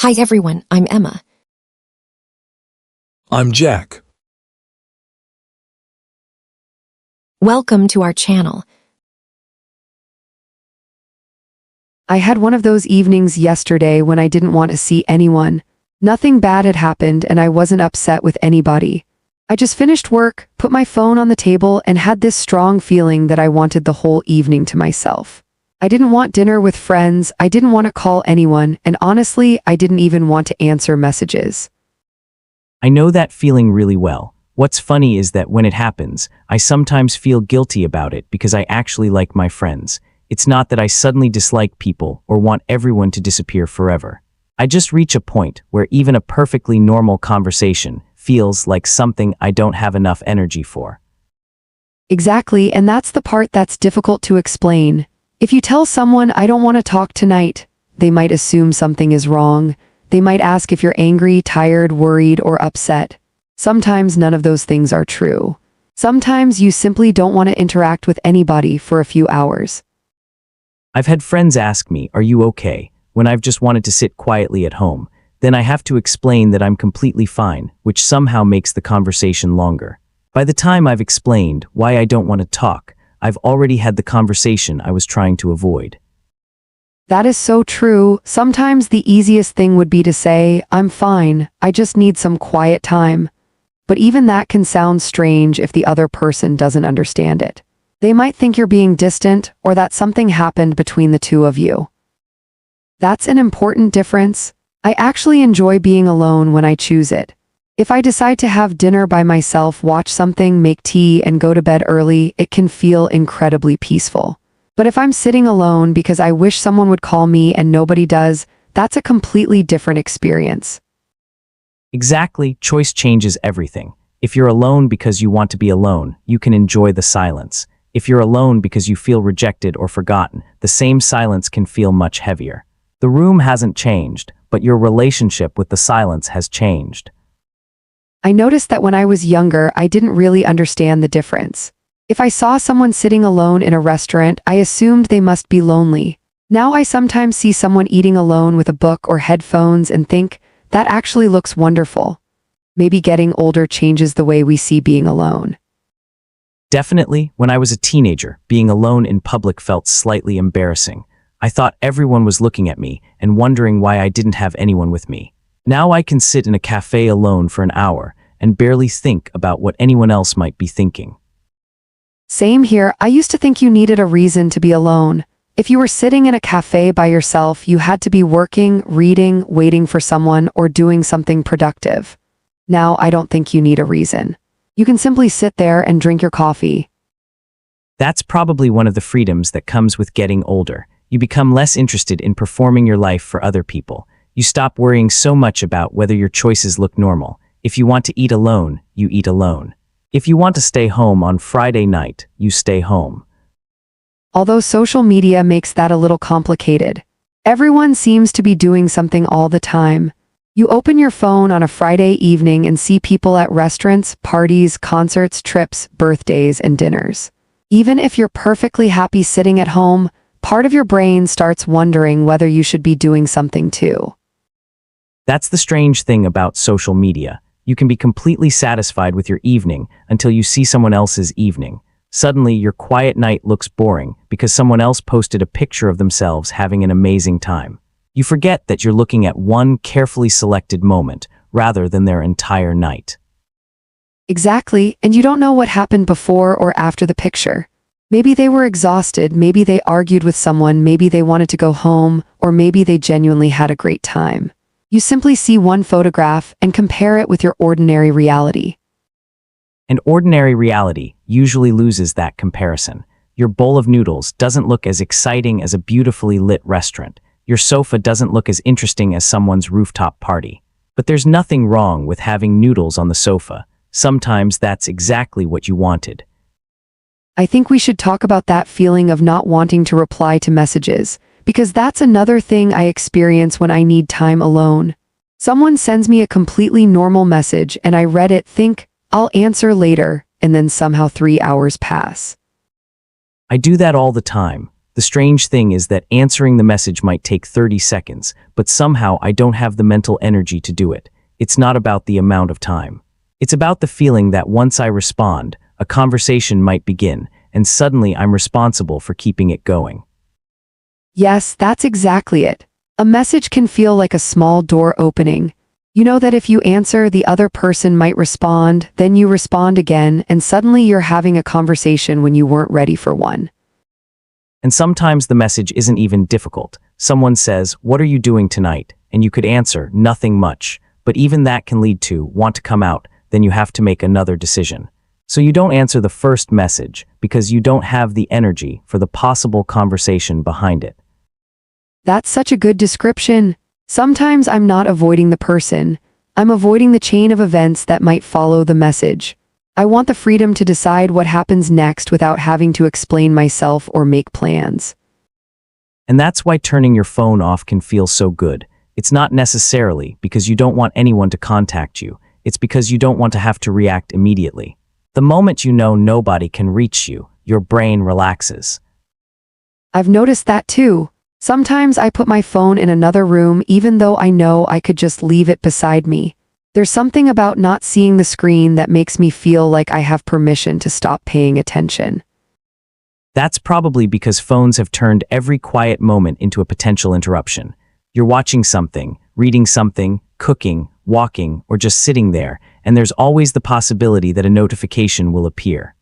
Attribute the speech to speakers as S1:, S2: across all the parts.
S1: Hi everyone, I'm Emma.
S2: I'm Jack.
S1: Welcome to our channel.
S3: I had one of those evenings yesterday when I didn't want to see anyone. Nothing bad had happened and I wasn't upset with anybody. I just finished work, put my phone on the table, and had this strong feeling that I wanted the whole evening to myself. I didn't want dinner with friends, I didn't want to call anyone, and honestly, I didn't even want to answer messages.
S4: I know that feeling really well. What's funny is that when it happens, I sometimes feel guilty about it because I actually like my friends. It's not that I suddenly dislike people or want everyone to disappear forever. I just reach a point where even a perfectly normal conversation feels like something I don't have enough energy for.
S3: Exactly, and that's the part that's difficult to explain. If you tell someone I don't want to talk tonight, they might assume something is wrong. They might ask if you're angry, tired, worried, or upset. Sometimes none of those things are true. Sometimes you simply don't want to interact with anybody for a few hours.
S4: I've had friends ask me, "Are you okay?" when I've just wanted to sit quietly at home. Then I have to explain that I'm completely fine, which somehow makes the conversation longer. By the time I've explained why I don't want to talk, I've already had the conversation I was trying to avoid.
S3: That is so true. Sometimes the easiest thing would be to say, "I'm fine, I just need some quiet time." But even that can sound strange if the other person doesn't understand it. They might think you're being distant or that something happened between the two of you. That's an important difference. I actually enjoy being alone when I choose it. If I decide to have dinner by myself, watch something, make tea, and go to bed early, it can feel incredibly peaceful. But if I'm sitting alone because I wish someone would call me and nobody does, that's a completely different experience.
S4: Exactly, choice changes everything. If you're alone because you want to be alone, you can enjoy the silence. If you're alone because you feel rejected or forgotten, the same silence can feel much heavier. The room hasn't changed, but your relationship with the silence has changed.
S3: I noticed that when I was younger, I didn't really understand the difference. If I saw someone sitting alone in a restaurant, I assumed they must be lonely. Now I sometimes see someone eating alone with a book or headphones and think, that actually looks wonderful. Maybe getting older changes the way we see being alone.
S4: Definitely, when I was a teenager, being alone in public felt slightly embarrassing. I thought everyone was looking at me and wondering why I didn't have anyone with me. Now I can sit in a cafe alone for an hour and barely think about what anyone else might be thinking.
S3: Same here. I used to think you needed a reason to be alone. If you were sitting in a cafe by yourself, you had to be working, reading, waiting for someone, or doing something productive. Now I don't think you need a reason. You can simply sit there and drink your coffee.
S4: That's probably one of the freedoms that comes with getting older. You become less interested in performing your life for other people. You stop worrying so much about whether your choices look normal. If you want to eat alone, you eat alone. If you want to stay home on Friday night, you stay home.
S3: Although social media makes that a little complicated. Everyone seems to be doing something all the time. You open your phone on a Friday evening and see people at restaurants, parties, concerts, trips, birthdays, and dinners. Even if you're perfectly happy sitting at home, part of your brain starts wondering whether you should be doing something too.
S4: That's the strange thing about social media. You can be completely satisfied with your evening until you see someone else's evening. Suddenly, your quiet night looks boring because someone else posted a picture of themselves having an amazing time. You forget that you're looking at one carefully selected moment rather than their entire night.
S3: Exactly, and you don't know what happened before or after the picture. Maybe they were exhausted, maybe they argued with someone, maybe they wanted to go home, or maybe they genuinely had a great time. You simply see one photograph and compare it with your ordinary reality.
S4: And ordinary reality usually loses that comparison. Your bowl of noodles doesn't look as exciting as a beautifully lit restaurant. Your sofa doesn't look as interesting as someone's rooftop party. But there's nothing wrong with having noodles on the sofa. Sometimes that's exactly what you wanted.
S3: I think we should talk about that feeling of not wanting to reply to messages, because that's another thing I experience when I need time alone. Someone sends me a completely normal message and I read it, think, I'll answer later, and then somehow 3 hours pass.
S4: I do that all the time. The strange thing is that answering the message might take 30 seconds, but somehow I don't have the mental energy to do it. It's not about the amount of time. It's about the feeling that once I respond, a conversation might begin, and suddenly I'm responsible for keeping it going.
S3: Yes, that's exactly it. A message can feel like a small door opening. You know that if you answer, the other person might respond, then you respond again, and suddenly you're having a conversation when you weren't ready for one.
S4: And sometimes the message isn't even difficult. Someone says, "What are you doing tonight?" And you could answer, "Nothing much." But even that can lead to, "Want to come out?" Then you have to make another decision. So you don't answer the first message because you don't have the energy for the possible conversation behind it.
S3: That's such a good description. Sometimes I'm not avoiding the person. I'm avoiding the chain of events that might follow the message. I want the freedom to decide what happens next without having to explain myself or make plans.
S4: And that's why turning your phone off can feel so good. It's not necessarily because you don't want anyone to contact you. It's because you don't want to have to react immediately. The moment you know nobody can reach you, your brain relaxes.
S3: I've noticed that too. Sometimes I put my phone in another room even though I know I could just leave it beside me. There's something about not seeing the screen that makes me feel like I have permission to stop paying attention.
S4: That's probably because phones have turned every quiet moment into a potential interruption. You're watching something, reading something, cooking, walking, or just sitting there, and there's always the possibility that a notification will appear.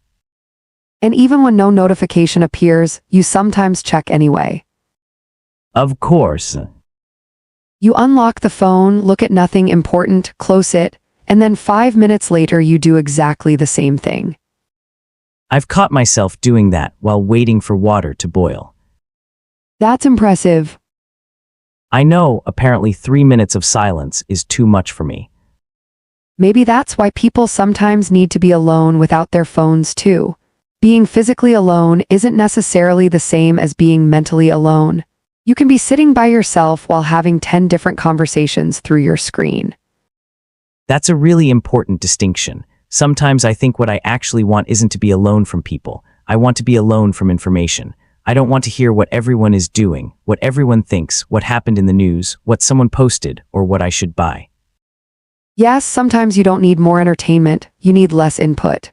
S3: And even when no notification appears, you sometimes check anyway.
S4: Of course.
S3: You unlock the phone, look at nothing important, close it, and then 5 minutes later you do exactly the same thing.
S4: I've caught myself doing that while waiting for water to boil.
S3: That's impressive.
S4: I know, apparently 3 minutes of silence is too much for me.
S3: Maybe that's why people sometimes need to be alone without their phones too. Being physically alone isn't necessarily the same as being mentally alone. You can be sitting by yourself while having 10 different conversations through your screen.
S4: That's a really important distinction. Sometimes I think what I actually want isn't to be alone from people. I want to be alone from information. I don't want to hear what everyone is doing, what everyone thinks, what happened in the news, what someone posted, or what I should buy.
S3: Yes, sometimes you don't need more entertainment, you need less input.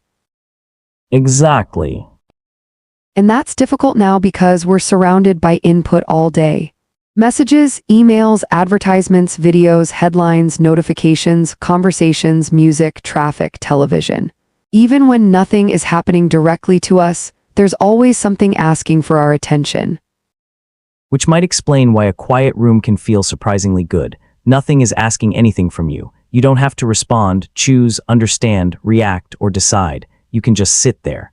S4: Exactly.
S3: And that's difficult now because we're surrounded by input all day. Messages, emails, advertisements, videos, headlines, notifications, conversations, music, traffic, television. Even when nothing is happening directly to us, there's always something asking for our attention.
S4: Which might explain why a quiet room can feel surprisingly good. Nothing is asking anything from you. You don't have to respond, choose, understand, react, or decide. You can just sit there.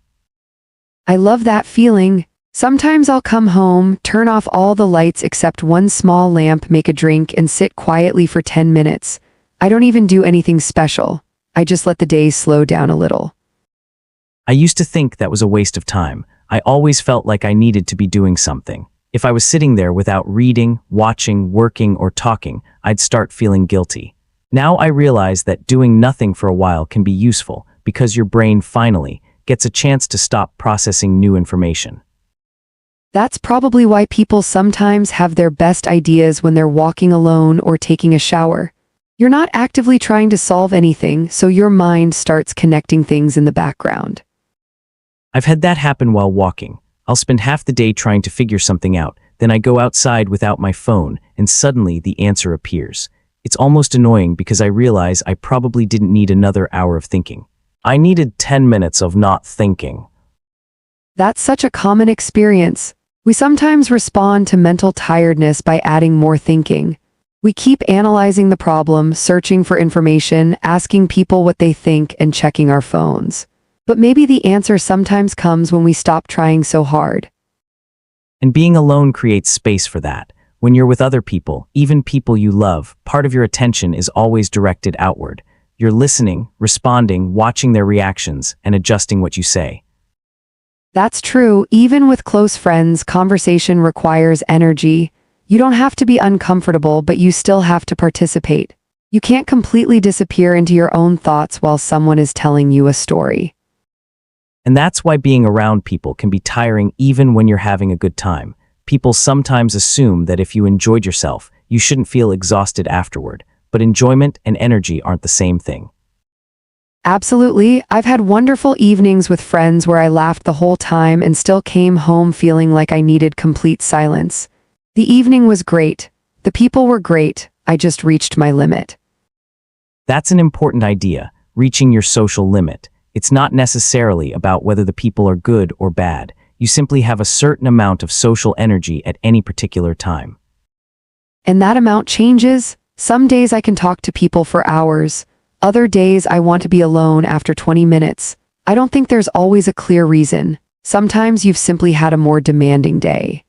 S3: I love that feeling. Sometimes I'll come home, turn off all the lights except one small lamp, make a drink, and sit quietly for 10 minutes. I don't even do anything special. I just let the day slow down a little.
S4: I used to think that was a waste of time. I always felt like I needed to be doing something. If I was sitting there without reading, watching, working, or talking, I'd start feeling guilty. Now I realize that doing nothing for a while can be useful because your brain finally gets a chance to stop processing new information.
S3: That's probably why people sometimes have their best ideas when they're walking alone or taking a shower. You're not actively trying to solve anything, so your mind starts connecting things in the background.
S4: I've had that happen while walking. I'll spend half the day trying to figure something out, then I go outside without my phone, and suddenly the answer appears. It's almost annoying because I realize I probably didn't need another hour of thinking. I needed 10 minutes of not thinking.
S3: That's such a common experience. We sometimes respond to mental tiredness by adding more thinking. We keep analyzing the problem, searching for information, asking people what they think, and checking our phones. But maybe the answer sometimes comes when we stop trying so hard.
S4: And being alone creates space for that. When you're with other people, even people you love, part of your attention is always directed outward. You're listening, responding, watching their reactions, and adjusting what you say.
S3: That's true. Even with close friends, conversation requires energy. You don't have to be uncomfortable, but you still have to participate. You can't completely disappear into your own thoughts while someone is telling you a story.
S4: And that's why being around people can be tiring even when you're having a good time. People sometimes assume that if you enjoyed yourself, you shouldn't feel exhausted afterward, but enjoyment and energy aren't the same thing.
S3: Absolutely. I've had wonderful evenings with friends where I laughed the whole time and still came home feeling like I needed complete silence. The evening was great. The people were great. I just reached my limit.
S4: That's an important idea, reaching your social limit. It's not necessarily about whether the people are good or bad. You simply have a certain amount of social energy at any particular time.
S3: And that amount changes. Some days I can talk to people for hours. Other days I want to be alone after 20 minutes. I don't think there's always a clear reason. Sometimes you've simply had a more demanding day.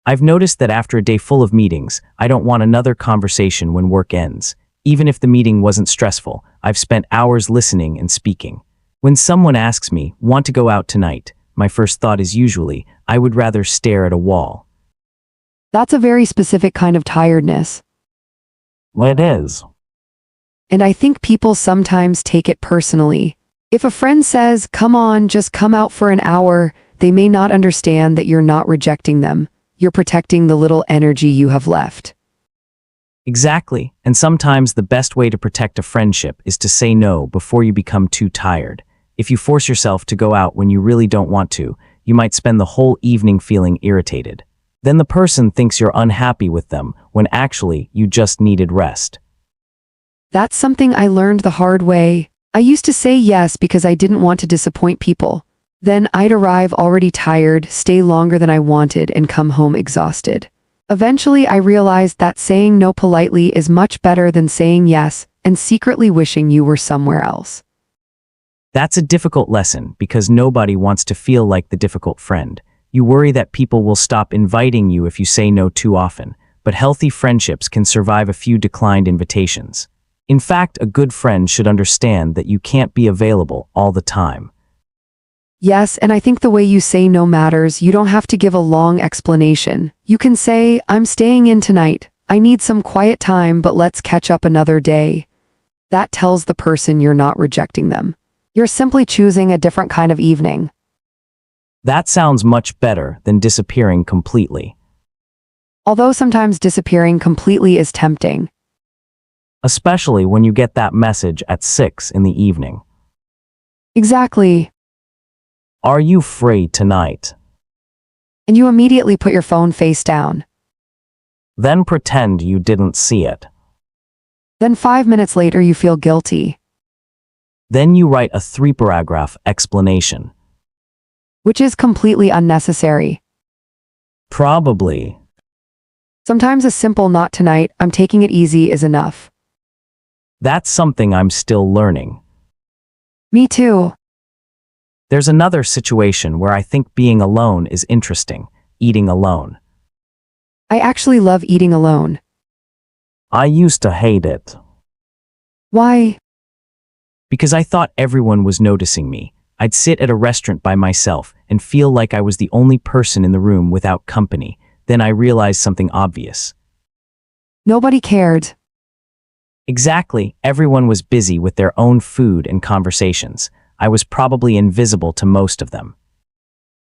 S4: I've noticed that after a day full of meetings, I don't want another conversation when work ends. Even if the meeting wasn't stressful, I've spent hours listening and speaking. When someone asks me, "Want to go out tonight?" my first thought is usually, I would rather stare at a wall.
S3: That's a very specific kind of tiredness.
S4: Well, it is.
S3: And I think people sometimes take it personally. If a friend says, "Come on, just come out for an hour," they may not understand that you're not rejecting them. You're protecting the little energy you have left.
S4: Exactly, and sometimes the best way to protect a friendship is to say no before you become too tired. If you force yourself to go out when you really don't want to, you might spend the whole evening feeling irritated. Then the person thinks you're unhappy with them when actually you just needed rest.
S3: That's something I learned the hard way. I used to say yes because I didn't want to disappoint people. Then I'd arrive already tired, stay longer than I wanted, and come home exhausted. Eventually, I realized that saying no politely is much better than saying yes and secretly wishing you were somewhere else.
S4: That's a difficult lesson because nobody wants to feel like the difficult friend. You worry that people will stop inviting you if you say no too often, but healthy friendships can survive a few declined invitations. In fact, a good friend should understand that you can't be available all the time.
S3: Yes, and I think the way you say no matters. You don't have to give a long explanation. You can say, "I'm staying in tonight. I need some quiet time, but let's catch up another day." That tells the person you're not rejecting them. You're simply choosing a different kind of evening.
S4: That sounds much better than disappearing completely.
S3: Although sometimes disappearing completely is tempting.
S4: Especially when you get that message at 6 in the evening.
S3: Exactly.
S4: Are you free tonight?
S3: And you immediately put your phone face down.
S4: Then pretend you didn't see it.
S3: Then 5 minutes later you feel guilty,
S4: Then you write a 3-paragraph explanation.
S3: which is completely unnecessary.
S4: Probably.
S3: Sometimes a simple "not tonight, I'm taking it easy" is enough.
S4: That's something I'm still learning.
S3: Me too.
S4: There's another situation where I think being alone is interesting, eating alone.
S3: I actually love eating alone.
S4: I used to hate it.
S3: Why?
S4: Because I thought everyone was noticing me. I'd sit at a restaurant by myself and feel like I was the only person in the room without company. Then I realized something obvious.
S3: Nobody cared.
S4: Exactly, everyone was busy with their own food and conversations. I was probably invisible to most of them.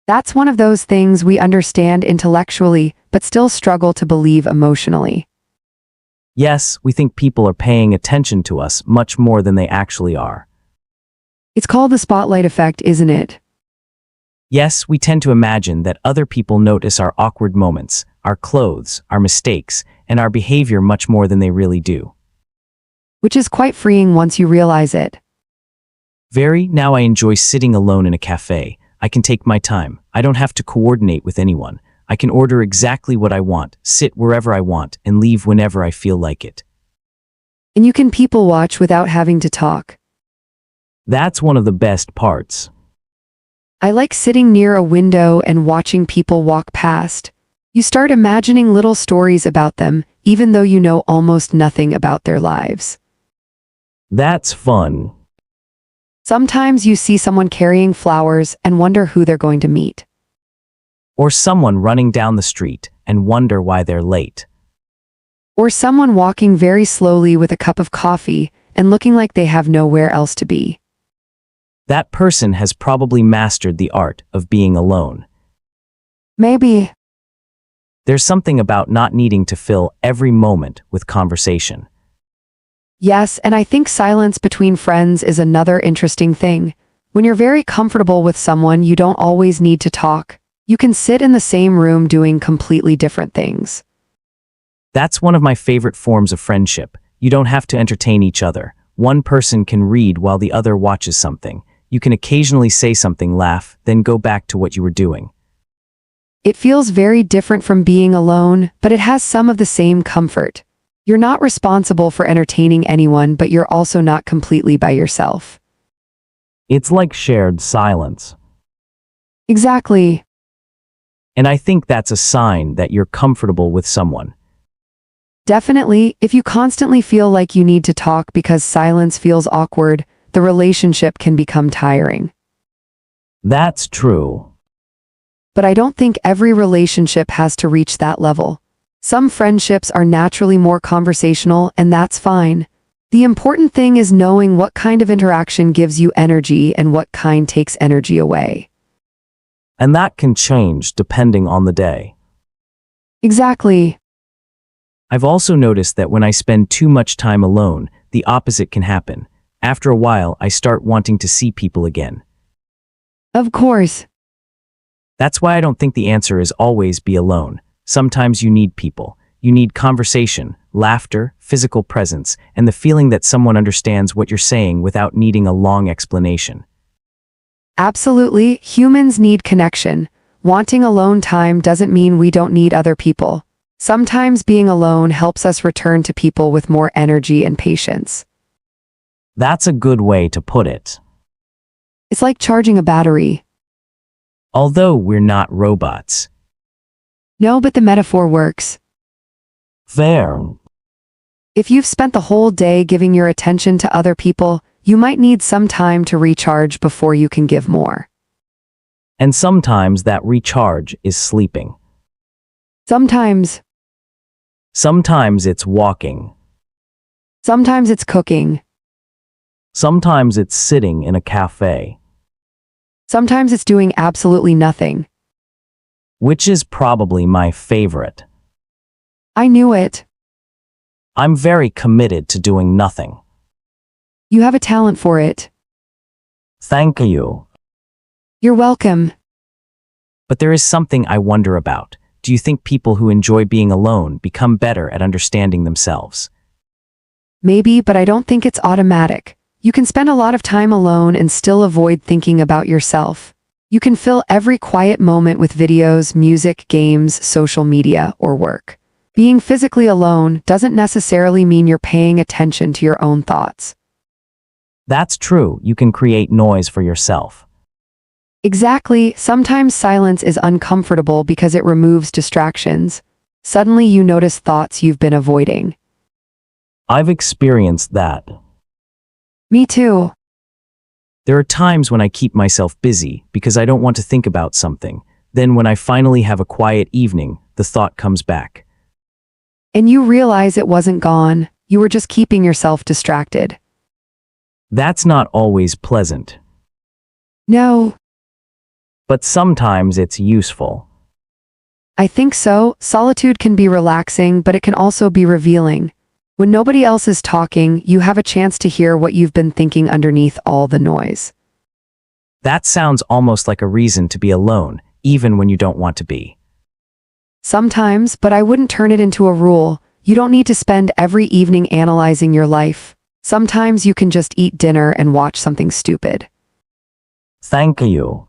S3: That's one of those things we understand intellectually, but still struggle to believe emotionally.
S4: Yes, we think people are paying attention to us much more than they actually are.
S3: It's called the spotlight effect, isn't it?
S4: Yes, we tend to imagine that other people notice our awkward moments, our clothes, our mistakes, and our behavior much more than they really do.
S3: Which is quite freeing once you realize it.
S4: Now I enjoy sitting alone in a cafe. I can take my time. I don't have to coordinate with anyone. I can order exactly what I want, sit wherever I want, and leave whenever I feel like it.
S3: And you can people watch without having to talk.
S4: That's one of the best parts.
S3: I like sitting near a window and watching people walk past. You start imagining little stories about them, even though you know almost nothing about their lives.
S4: That's fun.
S3: Sometimes you see someone carrying flowers and wonder who they're going to meet.
S4: Or someone running down the street and wonder why they're late.
S3: Or someone walking very slowly with a cup of coffee and looking like they have nowhere else to be.
S4: That person has probably mastered the art of being alone.
S3: Maybe.
S4: There's something about not needing to fill every moment with conversation.
S3: Yes, and I think silence between friends is another interesting thing. When you're very comfortable with someone, you don't always need to talk. You can sit in the same room doing completely different things.
S4: That's one of my favorite forms of friendship. You don't have to entertain each other. One person can read while the other watches something. You can occasionally say something, laugh, then go back to what you were doing.
S3: It feels very different from being alone, but it has some of the same comfort. You're not responsible for entertaining anyone, but you're also not completely by yourself.
S4: It's like shared silence.
S3: Exactly.
S4: And I think that's a sign that you're comfortable with someone.
S3: Definitely, if you constantly feel like you need to talk because silence feels awkward, the relationship can become tiring.
S4: That's true.
S3: But I don't think every relationship has to reach that level. Some friendships are naturally more conversational, and that's fine. The important thing is knowing what kind of interaction gives you energy and what kind takes energy away.
S4: And that can change depending on the day.
S3: Exactly.
S4: I've also noticed that when I spend too much time alone, the opposite can happen. After a while, I start wanting to see people again.
S3: Of course.
S4: That's why I don't think the answer is always be alone. Sometimes you need people. You need conversation, laughter, physical presence, and the feeling that someone understands what you're saying without needing a long explanation.
S3: Absolutely, humans need connection. Wanting alone time doesn't mean we don't need other people. Sometimes being alone helps us return to people with more energy and patience.
S4: That's a good way to put it.
S3: It's like charging a battery.
S4: Although we're not robots.
S3: No, but the metaphor works.
S4: Fair.
S3: If you've spent the whole day giving your attention to other people, you might need some time to recharge before you can give more.
S4: And sometimes that recharge is sleeping.
S3: Sometimes.
S4: Sometimes it's walking.
S3: Sometimes it's cooking.
S4: Sometimes it's sitting in a cafe.
S3: Sometimes it's doing absolutely nothing.
S4: Which is probably my favorite.
S3: I knew it.
S4: I'm very committed to doing nothing.
S3: You have a talent for it.
S4: Thank you.
S3: You're welcome.
S4: But there is something I wonder about. Do you think people who enjoy being alone become better at understanding themselves?
S3: Maybe, but I don't think it's automatic. You can spend a lot of time alone and still avoid thinking about yourself. You can fill every quiet moment with videos, music, games, social media, or work. Being physically alone doesn't necessarily mean you're paying attention to your own thoughts.
S4: That's true. You can create noise for yourself.
S3: Exactly. Sometimes silence is uncomfortable because it removes distractions. Suddenly you notice thoughts you've been avoiding.
S4: I've experienced that.
S3: Me too.
S4: There are times when I keep myself busy because I don't want to think about something. Then when I finally have a quiet evening, the thought comes back.
S3: And you realize it wasn't gone. You were just keeping yourself distracted.
S4: That's not always pleasant.
S3: No,
S4: But sometimes it's useful.
S3: I think so. Solitude can be relaxing, but it can also be revealing. When nobody else is talking, you have a chance to hear what you've been thinking underneath all the noise.
S4: That sounds almost like a reason to be alone, even when you don't want to be.
S3: Sometimes, but I wouldn't turn it into a rule. You don't need to spend every evening analyzing your life. Sometimes you can just eat dinner and watch something stupid.
S4: Thank you.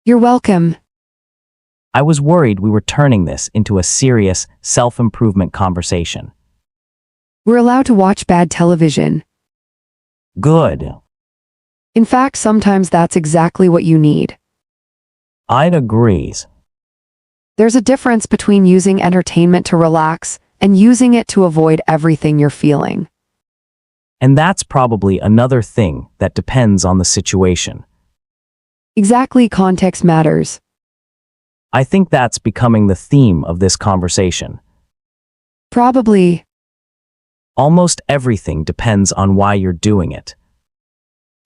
S3: You're welcome.
S4: I was worried we were turning this into a serious self-improvement conversation.
S3: We're allowed to watch bad television.
S4: Good.
S3: In fact, sometimes that's exactly what you need.
S4: I'd agree.
S3: There's a difference between using entertainment to relax and using it to avoid everything you're feeling.
S4: And that's probably another thing that depends on the situation.
S3: Exactly, context matters.
S4: I think that's becoming the theme of this conversation.
S3: Probably.
S4: Almost everything depends on why you're doing it.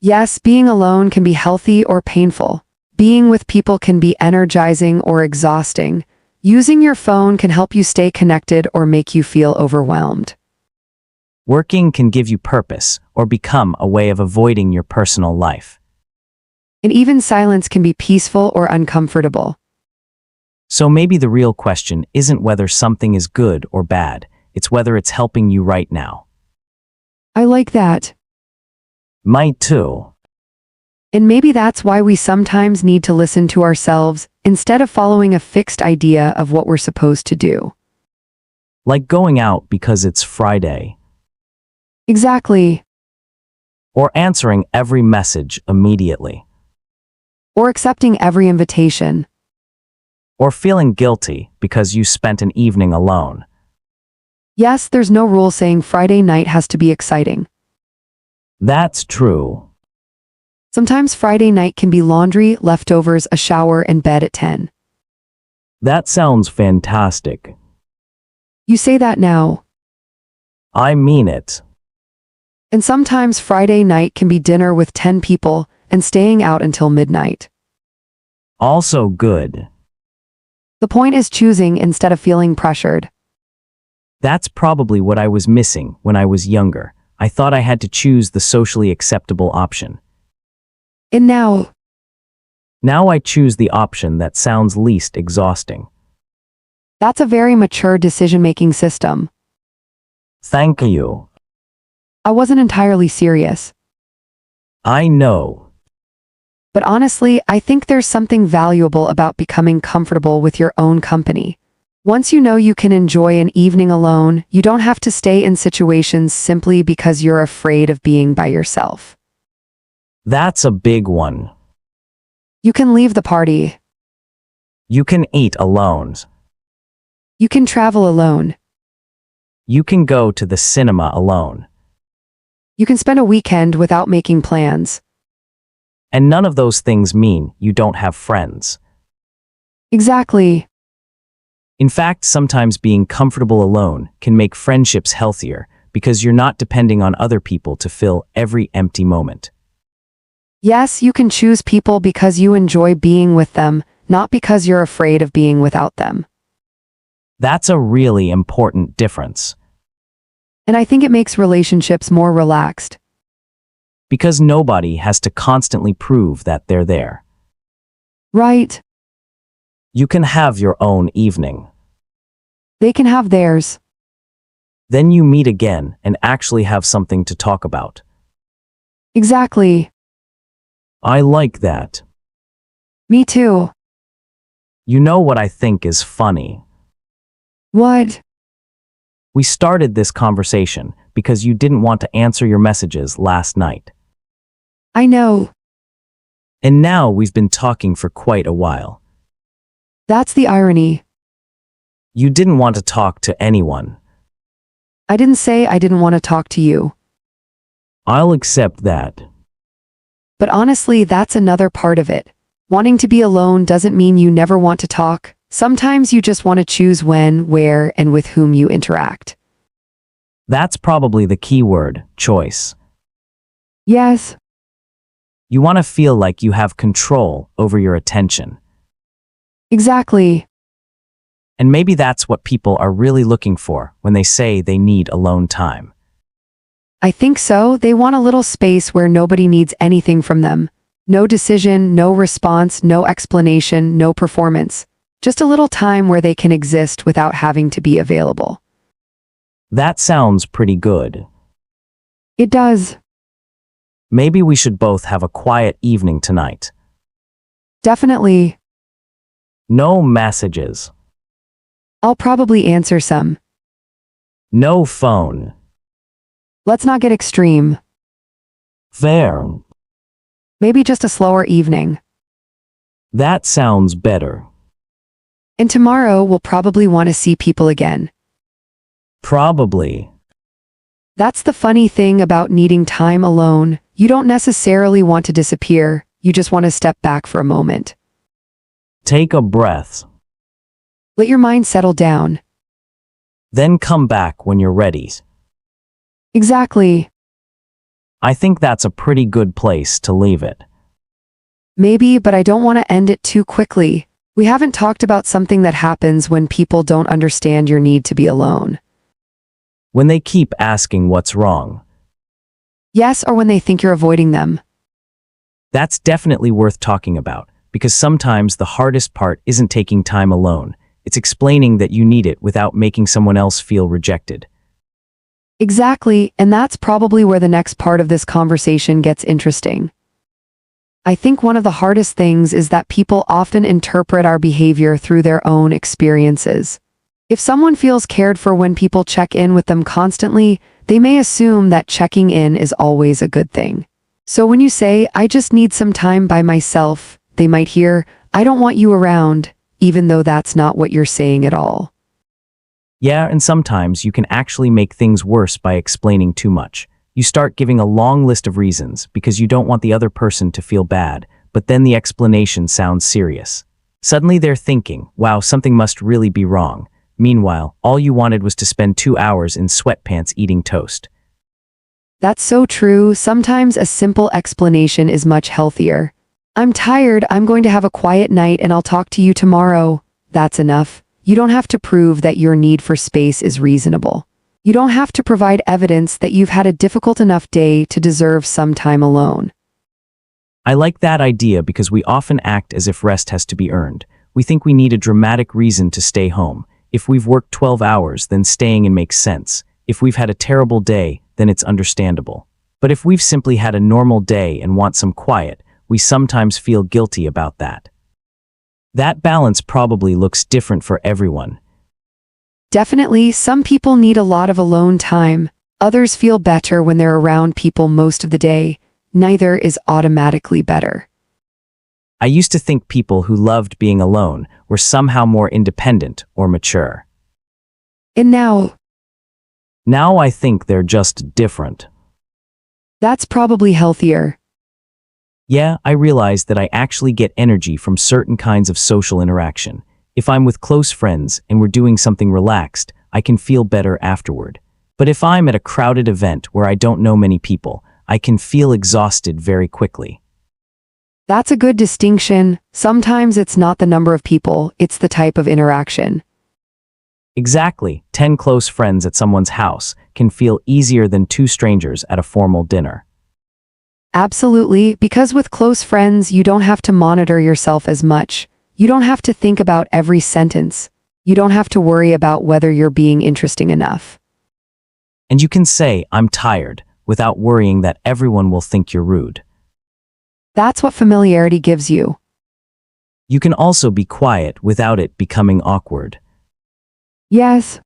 S3: Yes, being alone can be healthy or painful. Being with people can be energizing or exhausting. Using your phone can help you stay connected or make you feel overwhelmed.
S4: Working can give you purpose or become a way of avoiding your personal life.
S3: And even silence can be peaceful or uncomfortable.
S4: So maybe the real question isn't whether something is good or bad, it's whether it's helping you right now.
S3: I like that.
S4: Might too.
S3: And maybe that's why we sometimes need to listen to ourselves instead of following a fixed idea of what we're supposed to do.
S4: Like going out because it's Friday,
S3: Exactly.
S4: or answering every message immediately,
S3: Or accepting every invitation.
S4: or feeling guilty because you spent an evening alone.
S3: Yes, there's no rule saying Friday night has to be exciting.
S4: That's true.
S3: Sometimes Friday night can be laundry, leftovers, a shower, and bed at 10.
S4: That sounds fantastic.
S3: You say that now.
S4: I mean it.
S3: And sometimes Friday night can be dinner with 10 people and staying out until midnight.
S4: Also good.
S3: The point is choosing instead of feeling pressured.
S4: That's probably what I was missing when I was younger. I thought I had to choose the socially acceptable option.
S3: And now,
S4: I choose the option that sounds least exhausting.
S3: that's a very mature decision-making system.
S4: Thank you.
S3: I wasn't entirely serious.
S4: I know.
S3: But honestly, I think there's something valuable about becoming comfortable with your own company. Once you know you can enjoy an evening alone, you don't have to stay in situations simply because you're afraid of being by yourself.
S4: That's a big one.
S3: You can leave the party.
S4: You can eat alone.
S3: You can travel alone.
S4: You can go to the cinema alone.
S3: You can spend a weekend without making plans.
S4: And none of those things mean you don't have friends.
S3: Exactly.
S4: In fact, sometimes being comfortable alone can make friendships healthier because you're not depending on other people to fill every empty moment.
S3: Yes, you can choose people because you enjoy being with them, not because you're afraid of being without them.
S4: That's a really important difference.
S3: And I think it makes relationships more relaxed.
S4: Because nobody has to constantly prove that they're there.
S3: Right.
S4: You can have your own evening.
S3: They can have theirs.
S4: Then you meet again and actually have something to talk about.
S3: Exactly.
S4: I like that.
S3: Me too.
S4: You know what I think is funny?
S3: What?
S4: We started this conversation because you didn't want to answer your messages last night.
S3: I know.
S4: And now we've been talking for quite a while.
S3: That's the irony.
S4: You didn't want to talk to anyone.
S3: I didn't say I didn't want to talk to you.
S4: I'll accept that.
S3: But honestly, that's another part of it. Wanting to be alone doesn't mean you never want to talk. Sometimes you just want to choose when, where, and with whom you interact.
S4: That's probably the key word, choice.
S3: Yes.
S4: You want to feel like you have control over your attention.
S3: Exactly.
S4: And maybe that's what people are really looking for when they say they need alone time.
S3: I think so. They want a little space where nobody needs anything from them. No decision, no response, no explanation, no performance. Just a little time where they can exist without having to be available.
S4: That sounds pretty good.
S3: It does.
S4: Maybe we should both have a quiet evening tonight.
S3: Definitely.
S4: No messages.
S3: I'll probably answer some.
S4: No phone.
S3: Let's not get extreme.
S4: Fair.
S3: Maybe just a slower evening.
S4: That sounds better.
S3: And tomorrow we'll probably want to see people again.
S4: Probably.
S3: That's the funny thing about needing time alone. You don't necessarily want to disappear. You just want to step back for a moment.
S4: Take a breath.
S3: Let your mind settle down.
S4: Then come back when you're ready.
S3: Exactly.
S4: I think that's a pretty good place to leave it.
S3: Maybe, but I don't want to end it too quickly. We haven't talked about something that happens when people don't understand your need to be alone.
S4: When they keep asking what's wrong,
S3: Yes, or when they think you're avoiding them.
S4: that's definitely worth talking about, because sometimes the hardest part isn't taking time alone. It's explaining that you need it without making someone else feel rejected.
S3: Exactly, and that's probably where the next part of this conversation gets interesting. I think one of the hardest things is that people often interpret our behavior through their own experiences. If someone feels cared for when people check in with them constantly, they may assume that checking in is always a good thing. So when you say, I just need some time by myself, they might hear, I don't want you around, even though that's not what you're saying at all.
S4: Yeah, and sometimes you can actually make things worse by explaining too much. You start giving a long list of reasons because you don't want the other person to feel bad, but then the explanation sounds serious. Suddenly they're thinking, wow, something must really be wrong. Meanwhile, all you wanted was to spend 2 hours in sweatpants eating toast.
S3: That's so true. Sometimes a simple explanation is much healthier. I'm tired, I'm going to have a quiet night and I'll talk to you tomorrow. That's enough. You don't have to prove that your need for space is reasonable. You don't have to provide evidence that you've had a difficult enough day to deserve some time alone.
S4: I like that idea because we often act as if rest has to be earned. We think we need a dramatic reason to stay home. If we've worked 12 hours, then staying in makes sense. If we've had a terrible day, then it's understandable. But if we've simply had a normal day and want some quiet, we sometimes feel guilty about that. That balance probably looks different for everyone.
S3: Definitely, some people need a lot of alone time. Others feel better when they're around people most of the day. Neither is automatically better.
S4: I used to think people who loved being alone were somehow more independent or mature.
S3: And now,
S4: I think they're just different.
S3: that's probably healthier.
S4: Yeah, I realize that I actually get energy from certain kinds of social interaction. If I'm with close friends and we're doing something relaxed, I can feel better afterward. But if I'm at a crowded event where I don't know many people, I can feel exhausted very quickly.
S3: That's a good distinction. Sometimes it's not the number of people, it's the type of interaction.
S4: Exactly, 10 close friends at someone's house can feel easier than 2 strangers at a formal dinner.
S3: Absolutely, because with close friends, you don't have to monitor yourself as much. You don't have to think about every sentence. You don't have to worry about whether you're being interesting enough.
S4: And you can say, I'm tired, without worrying that everyone will think you're rude.
S3: That's what familiarity gives you.
S4: You can also be quiet without it becoming awkward.
S3: Yes,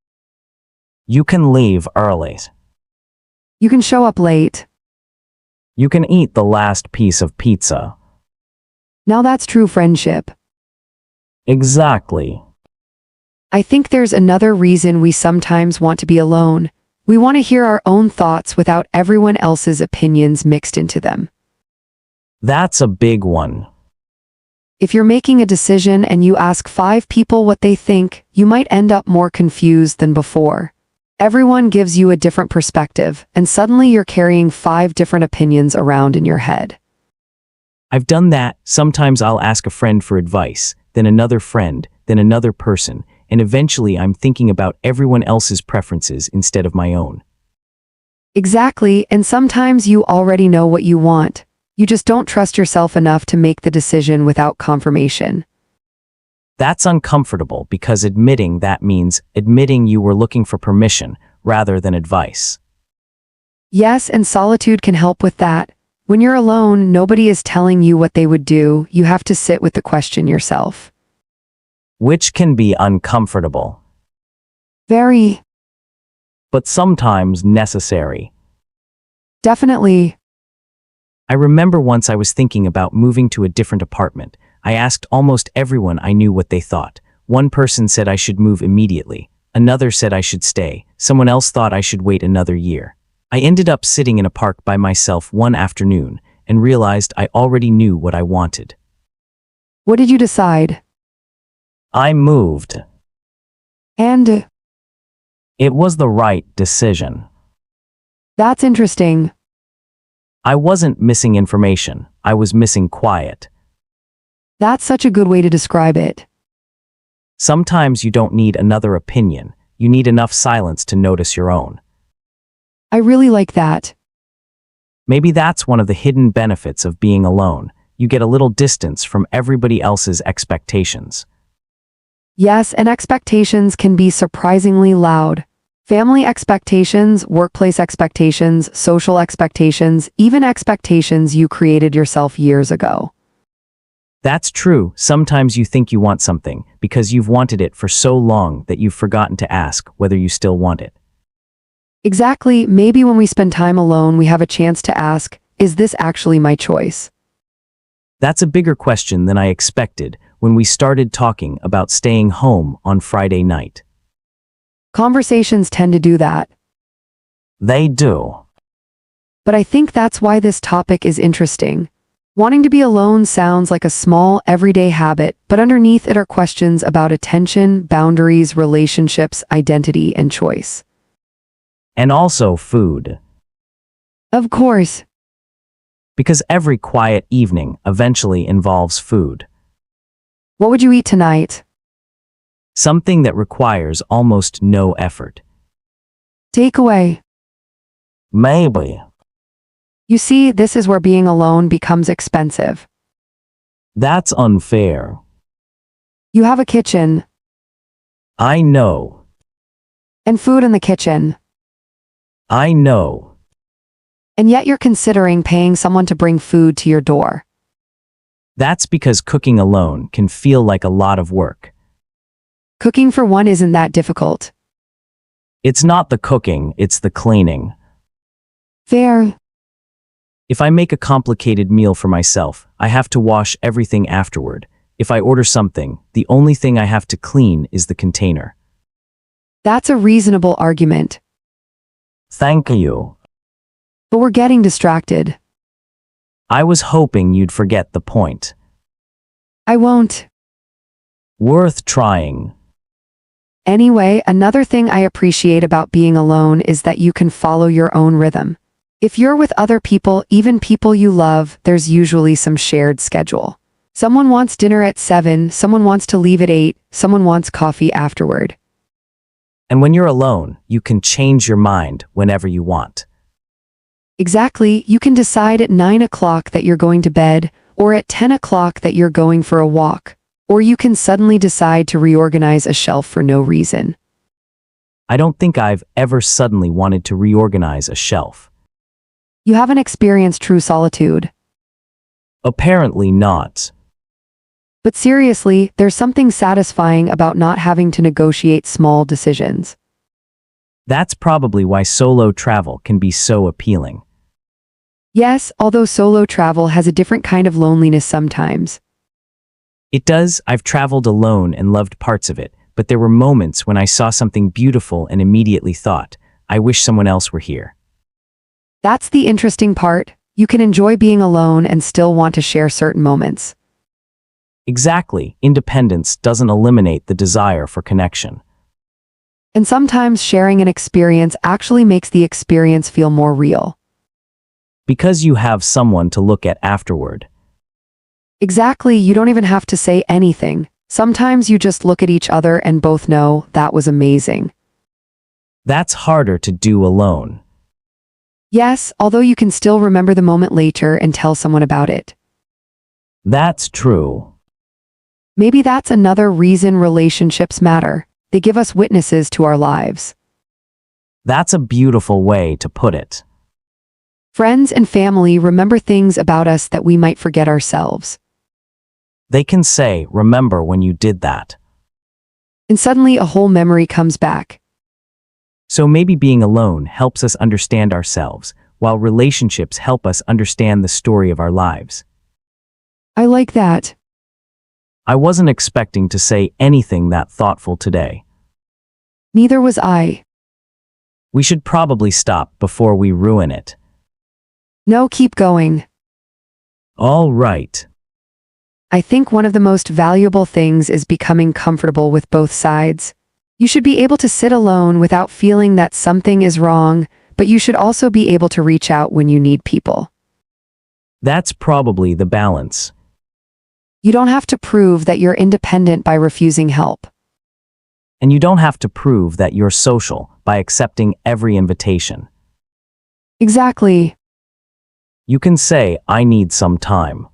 S4: You can leave early.
S3: you can show up late.
S4: You can eat the last piece of pizza.
S3: Now that's true friendship.
S4: Exactly.
S3: I think there's another reason we sometimes want to be alone. We want to hear our own thoughts without everyone else's opinions mixed into them.
S4: That's a big one.
S3: If you're making a decision and you ask 5 people what they think, you might end up more confused than before. Everyone gives you a different perspective, and suddenly you're carrying 5 different opinions around in your head.
S4: I've done that. Sometimes I'll ask a friend for advice, then another friend, then another person, and eventually I'm thinking about everyone else's preferences instead of my own.
S3: Exactly, and sometimes you already know what you want. You just don't trust yourself enough to make the decision without confirmation.
S4: That's uncomfortable because admitting that means admitting you were looking for permission rather than advice.
S3: Yes, and solitude can help with that. When you're alone, nobody is telling you what they would do. You have to sit with the question yourself.
S4: Which can be uncomfortable,
S3: Very,
S4: but sometimes necessary.
S3: definitely.
S4: I remember once I was thinking about moving to a different apartment. I asked almost everyone I knew what they thought. One person said I should move immediately. Another said I should stay. Someone else thought I should wait another year. I ended up sitting in a park by myself one afternoon and realized I already knew what I wanted.
S3: What did you decide?
S4: I moved.
S3: And
S4: It was the right decision.
S3: that's interesting.
S4: I wasn't missing information. I was missing quiet.
S3: That's such a good way to describe it.
S4: Sometimes you don't need another opinion. You need enough silence to notice your own.
S3: I really like that.
S4: Maybe that's one of the hidden benefits of being alone. You get a little distance from everybody else's expectations.
S3: Yes, and expectations can be surprisingly loud. Family expectations, workplace expectations, social expectations, even expectations you created yourself years ago.
S4: That's true. Sometimes you think you want something because you've wanted it for so long that you've forgotten to ask whether you still want it.
S3: Exactly, maybe when we spend time alone, we have a chance to ask, is this actually my choice?
S4: That's a bigger question than I expected when we started talking about staying home on Friday night.
S3: Conversations tend to do that,
S4: They do.
S3: but I think that's why this topic is interesting. Wanting to be alone sounds like a small, everyday habit, but underneath it are questions about attention, boundaries, relationships, identity, and choice.
S4: And also food.
S3: Of course,
S4: Because every quiet evening eventually involves food.
S3: what would you eat tonight?
S4: Something that requires almost no effort.
S3: Takeaway.
S4: Maybe.
S3: You see, this is where being alone becomes expensive.
S4: That's unfair.
S3: You have a kitchen,
S4: I know.
S3: and food in the kitchen,
S4: I know.
S3: and yet you're considering paying someone to bring food to your door.
S4: That's because cooking alone can feel like a lot of work.
S3: Cooking for one isn't that difficult.
S4: It's not the cooking, it's the cleaning.
S3: Fair.
S4: If I make a complicated meal for myself, I have to wash everything afterward. If I order something, the only thing I have to clean is the container.
S3: That's a reasonable argument,
S4: Thank you.
S3: but we're getting distracted.
S4: I was hoping you'd forget the point.
S3: I won't.
S4: Worth trying.
S3: Anyway, another thing I appreciate about being alone is that you can follow your own rhythm. If you're with other people, even people you love, there's usually some shared schedule. Someone wants dinner at 7, someone wants to leave at 8, someone wants coffee afterward.
S4: And when you're alone, you can change your mind whenever you want.
S3: Exactly, you can decide at 9 o'clock that you're going to bed, or at 10 o'clock that you're going for a walk, or you can suddenly decide to reorganize a shelf for no reason.
S4: I don't think I've ever suddenly wanted to reorganize a shelf.
S3: You haven't experienced true solitude.
S4: Apparently not.
S3: But seriously, there's something satisfying about not having to negotiate small decisions.
S4: That's probably why solo travel can be so appealing.
S3: Yes, although solo travel has a different kind of loneliness sometimes.
S4: It does. I've traveled alone and loved parts of it, but there were moments when I saw something beautiful and immediately thought, I wish someone else were here.
S3: That's the interesting part. You can enjoy being alone and still want to share certain moments.
S4: Exactly. Independence doesn't eliminate the desire for connection.
S3: And sometimes sharing an experience actually makes the experience feel more real.
S4: Because you have someone to look at afterward.
S3: Exactly, you don't even have to say anything. Sometimes you just look at each other and both know that was amazing.
S4: That's harder to do alone.
S3: Yes, although you can still remember the moment later and tell someone about it.
S4: That's true.
S3: Maybe that's another reason relationships matter. They give us witnesses to our lives.
S4: That's a beautiful way to put it.
S3: Friends and family remember things about us that we might forget ourselves.
S4: They can say, remember when you did that.
S3: And suddenly a whole memory comes back.
S4: So maybe being alone helps us understand ourselves, while relationships help us understand the story of our lives.
S3: I like that.
S4: I wasn't expecting to say anything that thoughtful today.
S3: Neither was I.
S4: We should probably stop before we ruin it.
S3: No, keep going.
S4: All right.
S3: I think one of the most valuable things is becoming comfortable with both sides. You should be able to sit alone without feeling that something is wrong, but you should also be able to reach out when you need people.
S4: That's probably the balance.
S3: You don't have to prove that you're independent by refusing help.
S4: And you don't have to prove that you're social by accepting every invitation.
S3: Exactly.
S4: You can say, I need some time.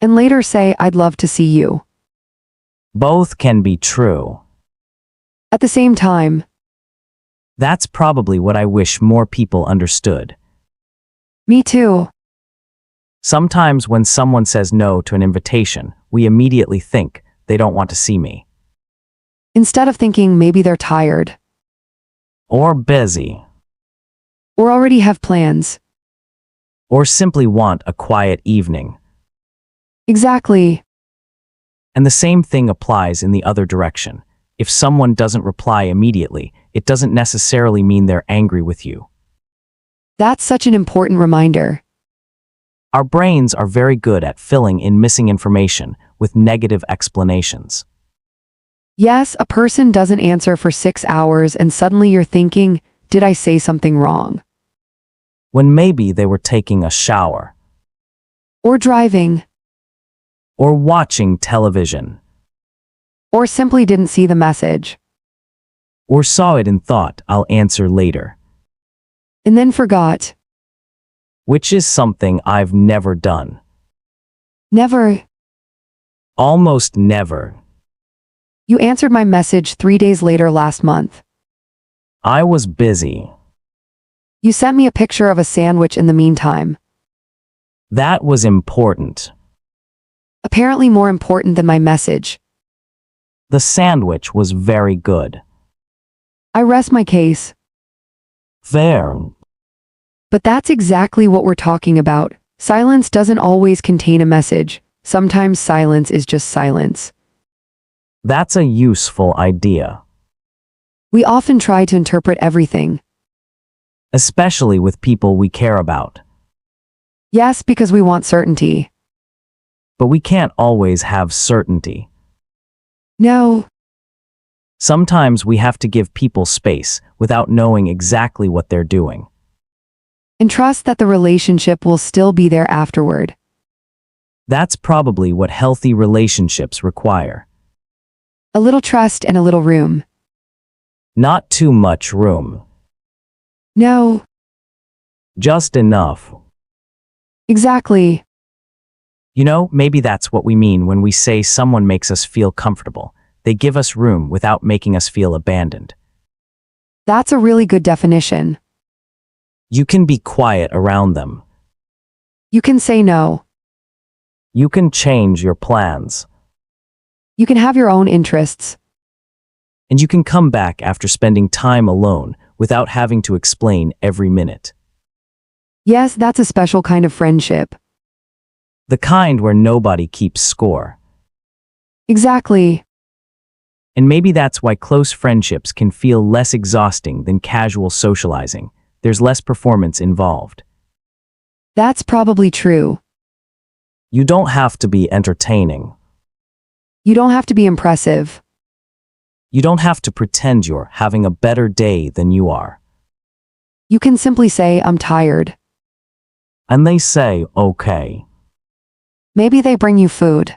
S3: And later say, I'd love to see you.
S4: Both can be true.
S3: At the same time.
S4: That's probably what I wish more people understood.
S3: Me too.
S4: Sometimes when someone says no to an invitation, we immediately think they don't want to see me.
S3: Instead of thinking maybe they're tired.
S4: Or busy.
S3: Or already have plans.
S4: Or simply want a quiet evening.
S3: Exactly.
S4: And the same thing applies in the other direction. If someone doesn't reply immediately, it doesn't necessarily mean they're angry with you.
S3: That's such an important reminder.
S4: Our brains are very good at filling in missing information with negative explanations.
S3: Yes, a person doesn't answer for 6 hours and suddenly you're thinking, did I say something wrong?
S4: When maybe they were taking a shower.
S3: Or driving.
S4: Or watching television.
S3: Or simply didn't see the message.
S4: Or saw it and thought, I'll answer later.
S3: And then forgot.
S4: Which is something I've never done.
S3: Never.
S4: Almost never.
S3: You answered my message 3 days later last month.
S4: I was busy.
S3: You sent me a picture of a sandwich in the meantime.
S4: That was important.
S3: Apparently more important than my message.
S4: The sandwich was very good.
S3: I rest my case.
S4: Fair.
S3: But that's exactly what we're talking about. Silence doesn't always contain a message. Sometimes silence is just silence.
S4: That's a useful idea.
S3: We often try to interpret everything.
S4: Especially with people we care about.
S3: Yes, because we want certainty.
S4: But we can't always have certainty.
S3: No.
S4: Sometimes we have to give people space without knowing exactly what they're doing.
S3: And trust that the relationship will still be there afterward.
S4: That's probably what healthy relationships require.
S3: A little trust and a little room.
S4: Not too much room.
S3: No.
S4: Just enough.
S3: Exactly.
S4: You know, maybe that's what we mean when we say someone makes us feel comfortable. They give us room without making us feel abandoned.
S3: That's a really good definition.
S4: You can be quiet around them.
S3: You can say no.
S4: You can change your plans.
S3: You can have your own interests.
S4: And you can come back after spending time alone without having to explain every minute.
S3: Yes, that's a special kind of friendship.
S4: The kind where nobody keeps score.
S3: Exactly.
S4: And maybe that's why close friendships can feel less exhausting than casual socializing. There's less performance involved.
S3: That's probably true.
S4: You don't have to be entertaining.
S3: You don't have to be impressive.
S4: You don't have to pretend you're having a better day than you are.
S3: You can simply say, I'm tired.
S4: And they say, okay.
S3: Maybe they bring you food.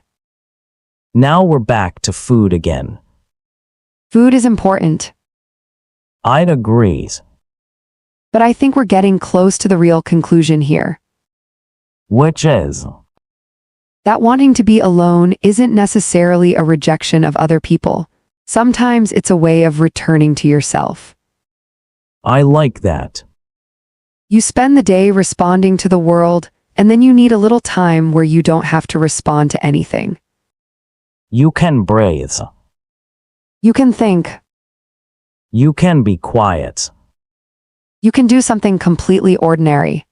S4: Now we're back to food again.
S3: Food is important.
S4: I'd agree.
S3: But I think we're getting close to the real conclusion here.
S4: Which is?
S3: That wanting to be alone isn't necessarily a rejection of other people. Sometimes it's a way of returning to yourself.
S4: I like that.
S3: You spend the day responding to the world, and then you need a little time where you don't have to respond to anything.
S4: You can breathe.
S3: You can think.
S4: You can be quiet.
S3: You can do something completely ordinary.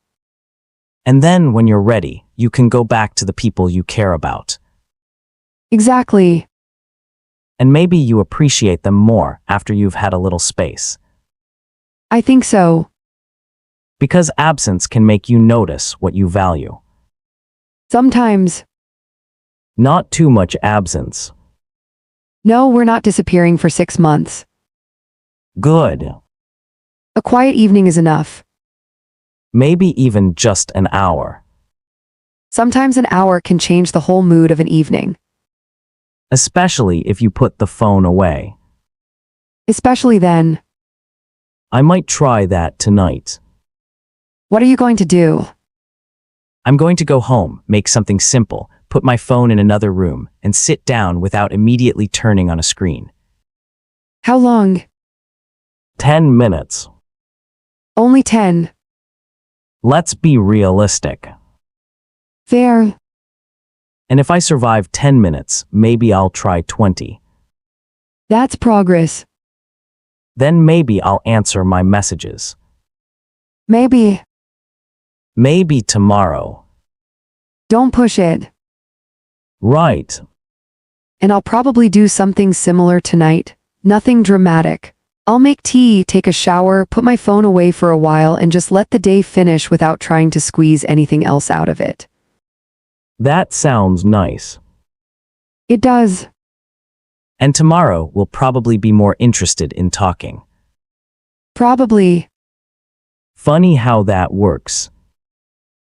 S4: And then when you're ready, you can go back to the people you care about.
S3: Exactly.
S4: And maybe you appreciate them more after you've had a little space.
S3: I think so.
S4: Because absence can make you notice what you value.
S3: Sometimes.
S4: Not too much absence.
S3: No, we're not disappearing for 6 months.
S4: Good.
S3: A quiet evening is enough.
S4: Maybe even just an hour.
S3: Sometimes an hour can change the whole mood of an evening,
S4: especially if you put the phone away.
S3: especially then.
S4: I might try that tonight.
S3: What are you going to do?
S4: I'm going to go home, make something simple, put my phone in another room, and sit down without immediately turning on a screen.
S3: How long?
S4: 10 minutes.
S3: Only 10.
S4: Let's be realistic.
S3: Fair.
S4: And if I survive 10 minutes, maybe I'll try 20.
S3: That's progress.
S4: Then maybe I'll answer my messages.
S3: Maybe.
S4: Maybe tomorrow.
S3: Don't push it.
S4: Right.
S3: And I'll probably do something similar tonight. Nothing dramatic. I'll make tea, take a shower, put my phone away for a while, and just let the day finish without trying to squeeze anything else out of it.
S4: That sounds nice.
S3: It does.
S4: And tomorrow we'll probably be more interested in talking.
S3: Probably.
S4: Funny how that works.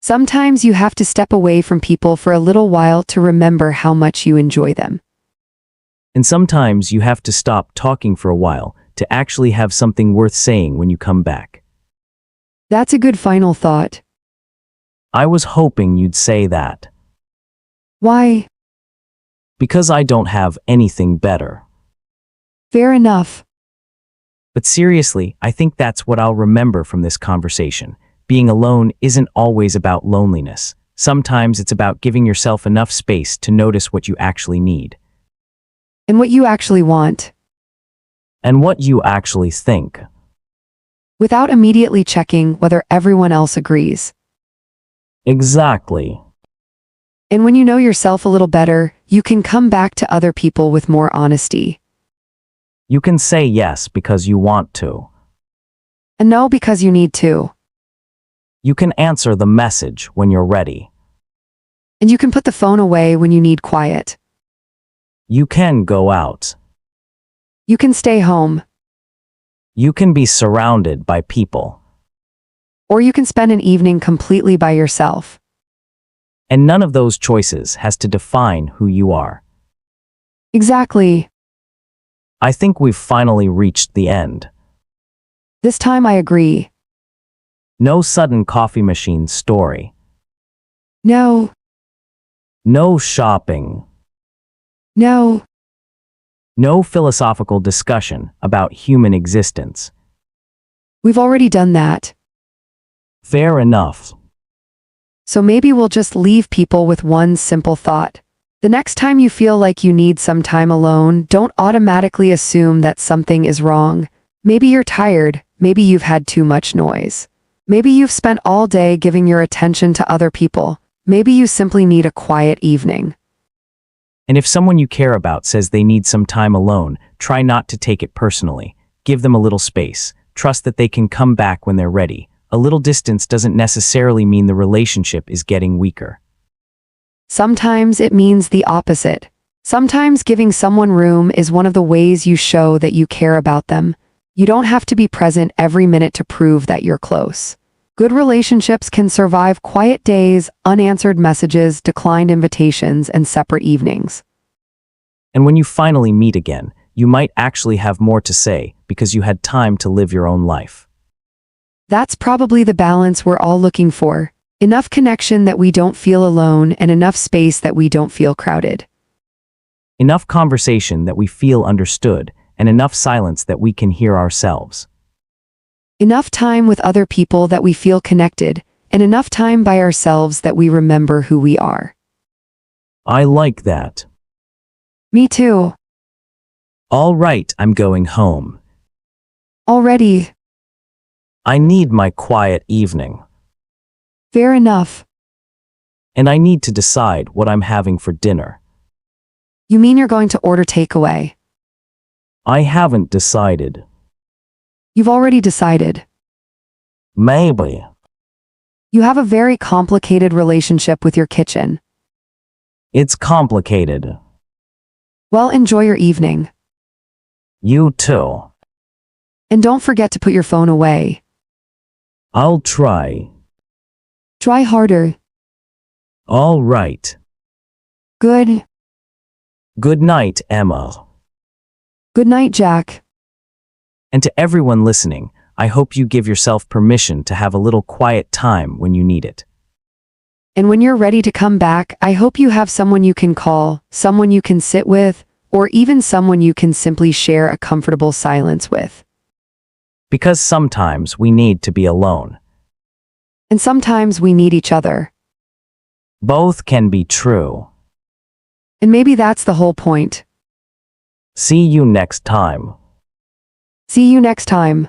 S3: Sometimes you have to step away from people for a little while to remember how much you enjoy them.
S4: And sometimes you have to stop talking for a while to actually have something worth saying when you come back.
S3: That's a good final thought.
S4: I was hoping you'd say that.
S3: Why?
S4: Because I don't have anything better.
S3: Fair enough.
S4: But seriously, I think that's what I'll remember from this conversation. Being alone isn't always about loneliness. Sometimes it's about giving yourself enough space to notice what you actually need.
S3: And what you actually want.
S4: And what you actually think.
S3: Without immediately checking whether everyone else agrees.
S4: Exactly.
S3: And when you know yourself a little better, you can come back to other people with more honesty.
S4: You can say yes because you want to.
S3: And no because you need to.
S4: You can answer the message when you're ready.
S3: And you can put the phone away when you need quiet.
S4: You can go out.
S3: You can stay home.
S4: You can be surrounded by people.
S3: Or you can spend an evening completely by yourself.
S4: And none of those choices has to define who you are.
S3: Exactly.
S4: I think we've finally reached the end.
S3: This time I agree.
S4: No sudden coffee machine story.
S3: No.
S4: No shopping.
S3: No.
S4: No philosophical discussion about human existence.
S3: We've already done that.
S4: Fair enough.
S3: So maybe we'll just leave people with one simple thought. The next time you feel like you need some time alone, don't automatically assume that something is wrong. Maybe you're tired. Maybe you've had too much noise. Maybe you've spent all day giving your attention to other people. Maybe you simply need a quiet evening.
S4: And if someone you care about says they need some time alone, try not to take it personally. Give them a little space. Trust that they can come back when they're ready. A little distance doesn't necessarily mean the relationship is getting weaker.
S3: Sometimes it means the opposite. Sometimes giving someone room is one of the ways you show that you care about them. You don't have to be present every minute to prove that you're close. Good relationships can survive quiet days, unanswered messages, declined invitations, and separate evenings.
S4: And when you finally meet again, you might actually have more to say because you had time to live your own life.
S3: That's probably the balance we're all looking for. Enough connection that we don't feel alone and enough space that we don't feel crowded.
S4: Enough conversation that we feel understood and enough silence that we can hear ourselves.
S3: Enough time with other people that we feel connected, and enough time by ourselves that we remember who we are.
S4: I like that.
S3: Me too.
S4: All right, I'm going home.
S3: Already.
S4: I need my quiet evening.
S3: Fair enough.
S4: And I need to decide what I'm having for dinner.
S3: You mean you're going to order takeaway?
S4: I haven't decided.
S3: You've already decided.
S4: Maybe.
S3: You have a very complicated relationship with your kitchen.
S4: It's complicated.
S3: Well, enjoy your evening.
S4: You too.
S3: And don't forget to put your phone away.
S4: I'll try.
S3: Try harder.
S4: All right.
S3: Good.
S4: Good night, Emma.
S3: Good night, Jack.
S4: And to everyone listening, I hope you give yourself permission to have a little quiet time when you need it.
S3: And when you're ready to come back, I hope you have someone you can call, someone you can sit with, or even someone you can simply share a comfortable silence with.
S4: Because sometimes we need to be alone.
S3: And sometimes we need each other.
S4: Both can be true.
S3: And maybe that's the whole point.
S4: See you next time.
S3: See you next time.